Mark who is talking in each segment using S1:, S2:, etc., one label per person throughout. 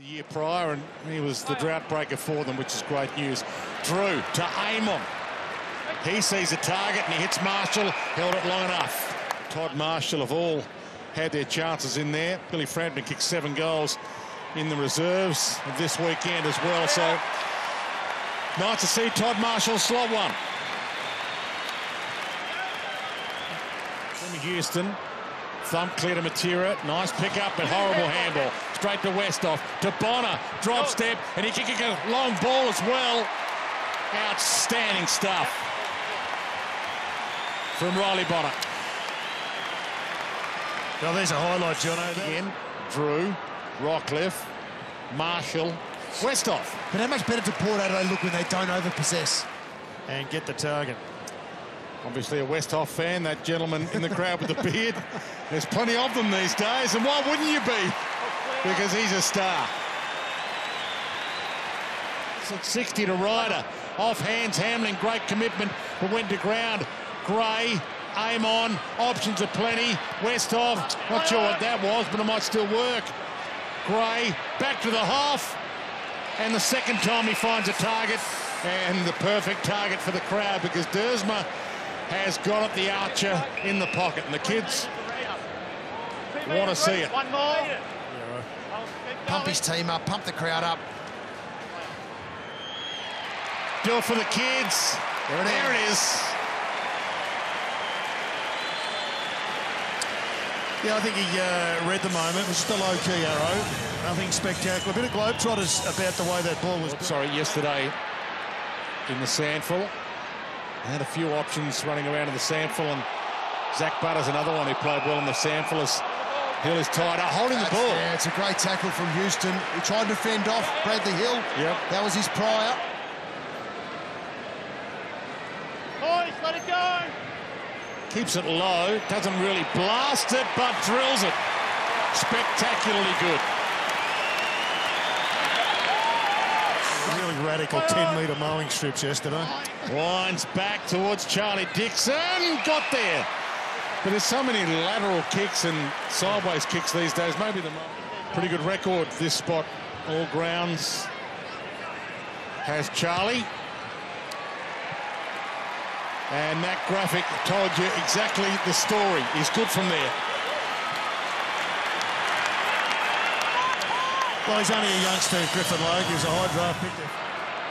S1: The year prior, and he was the drought breaker for them, which is great news. Drew to Amon. He sees a target and he hits Marshall, held it long enough. Todd Marshall have all had their chances in there. Billy Frampton kicked 7 goals in the reserves of this weekend as well, so nice to see Todd Marshall slot one. From Houston, thump clear to Matera, nice pick up but horrible handball. Straight to Westhoff, to Bonner, drop step, and he kicking a long ball as well. Outstanding stuff from Riley Bonner.
S2: Well, there's a highlight, Jono.
S1: Again, Drew, Rockcliffe, Marshall, Westhoff.
S3: But how much better to Port Adelaide look when they don't overpossess?
S2: And get the target.
S1: Obviously a Westhoff fan, that gentleman in the crowd with the beard. There's plenty of them these days, and why wouldn't you be? Because he's a star. So 60 to Ryder. Off hands, Hamlin, great commitment, but went to ground. Gray, Amon, options are plenty. Westhoff, not sure what that was, but it might still work. Gray, back to the half. And the second time he finds a target, and the perfect target for the crowd, because Dersma has got it, the archer, in the pocket. And the kids want to see it.
S4: One more.
S3: Pump his team up, pump the crowd up.
S1: Do it for the kids. There it is.
S2: Yeah, I think he read the moment. It was just a low-key arrow. Nothing spectacular. A bit of globetrotters about the way that ball was.
S1: Sorry, yesterday in the Sandful. Had a few options running around in the Sandful, and Zach Butter's another one who played well in the Sandful as Hill is tied up, holding the ball.
S3: Yeah, it's a great tackle from Houston. He tried to fend off Bradley Hill.
S1: Yep.
S3: That was his prior.
S4: Boys, let it go.
S1: Keeps it low, doesn't really blast it, but drills it. Spectacularly good.
S2: Really radical 10-metre mowing strips yesterday.
S1: Winds back towards Charlie Dixon. Got there. But there's so many lateral kicks and sideways kicks these days. Maybe the pretty good record this spot. All grounds has Charlie. And that graphic told you exactly the story. He's good from there.
S2: Well, he's only a youngster, Griffin Logue. He was a high draft pick.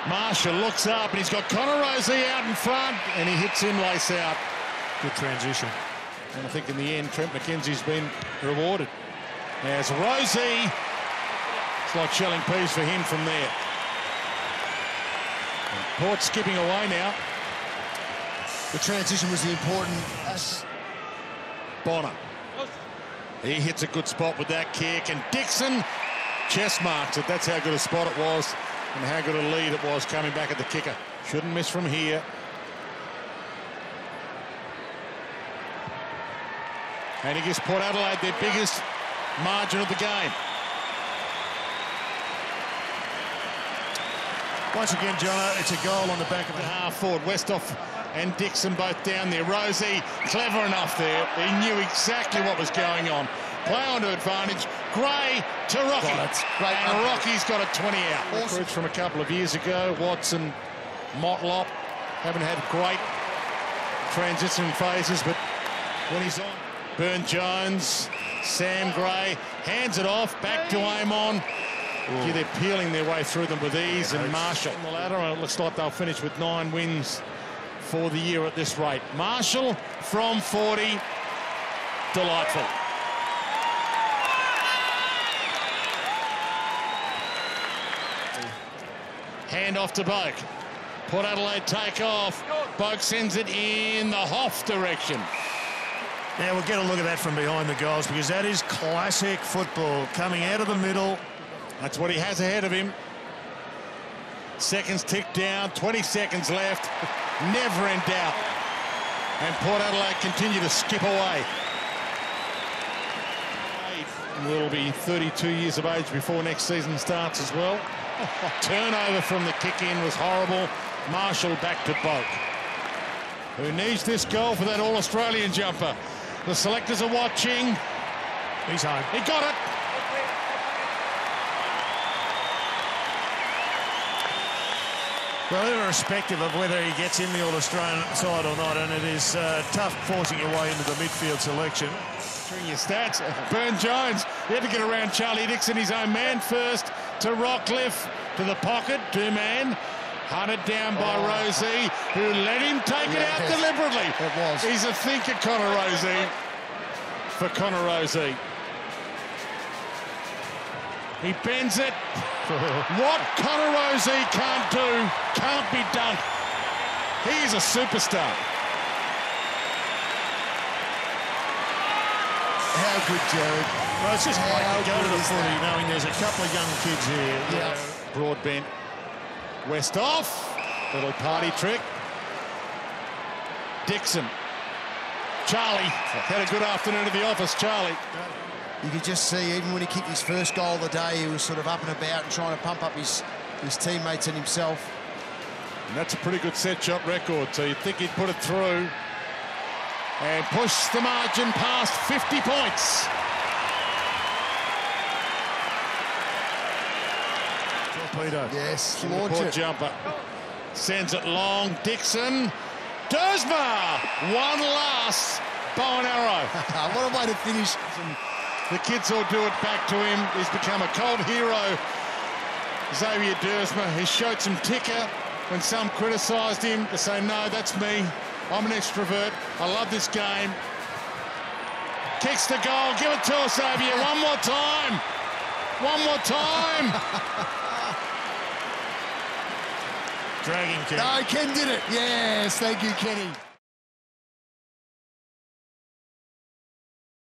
S1: Marshall looks up and he's got Connor Rosie out in front, and he hits him lace out.
S2: Good transition.
S1: And I think in the end, Trent McKenzie's been rewarded. There's Rosie. It's like shelling peas for him from there. And Port skipping away now.
S3: The transition was the important.
S1: Bonner. He hits a good spot with that kick, and Dixon chest marks it. That's how good a spot it was and how good a lead it was coming back at the kicker. Shouldn't miss from here. And he gives Port Adelaide their biggest margin of the game.
S2: Once again, Jono, it's a goal on the back of the
S1: Half forward, Westhoff and Dixon both down there. Rosie, clever enough there. He knew exactly what was going on. Play on to advantage. Gray to Rocky.
S3: Great.
S1: And Rocky's got a 20 out.
S3: Awesome.
S1: Recruits from a couple of years ago. Watson, Motlop haven't had great transition phases, but when he's on. Burn-Jones, Sam Gray, hands it off, back to Amon. Yeah, they're peeling their way through them with ease, and Marshall on the ladder, and it looks like they'll finish with 9 wins for the year at this rate. Marshall from 40, delightful. Hand off to Boak. Port Adelaide take off. Boak sends it in the Hoff direction.
S2: Now we'll get a look at that from behind the goals, because that is classic football, coming out of the middle.
S1: That's what he has ahead of him. Seconds tick down, 20 seconds left. Never in doubt. And Port Adelaide continue to skip away. Will be 32 years of age before next season starts as well. Turnover from the kick-in was horrible. Marshall back to Boak, who needs this goal for that All-Australian jumper. The selectors are watching.
S2: He's home.
S1: He got it.
S2: Well, irrespective of whether he gets in the All-Australian side or not, and it is tough forcing your way into the midfield selection.
S1: During your stats, Burn Jones, he had to get around Charlie Dixon, his own man first, to Rockcliffe, to the pocket, two-man, hunted down by Rosie, who let him take it out deliberately.
S3: It was.
S1: He's a thinker, Connor Rosie, for Connor Rosie. He bends it. What Connor Rosie can't do can't be done. He's a superstar.
S3: How good, Jared.
S2: Well, it's just great to go to the footy knowing there's a couple of young kids here.
S3: Yeah.
S1: Broadbent. West off. Little party trick. Dixon. Charlie had a good afternoon at the office, Charlie.
S3: You could just see, even when he kicked his first goal of the day, he was sort of up and about and trying to pump up his teammates and himself.
S1: And that's a pretty good set shot record, so you'd think he'd put it through and push the margin past 50 points.
S2: Torpedo.
S3: Yes,
S1: Poor
S3: launch it.
S1: jumper. Sends it long. Dixon. Dersma. One last bow and arrow.
S3: What a way to finish.
S1: The kids all do it back to him. He's become a cult hero. Xavier Dersma. He showed some ticker when some criticised him to say, no, that's me. I'm an extrovert. I love this game. Kicks the goal. Give it to us, Xavier. One more time. One more time.
S2: Dragging Ken.
S3: No, Ken did it. Yes, thank you, Kenny.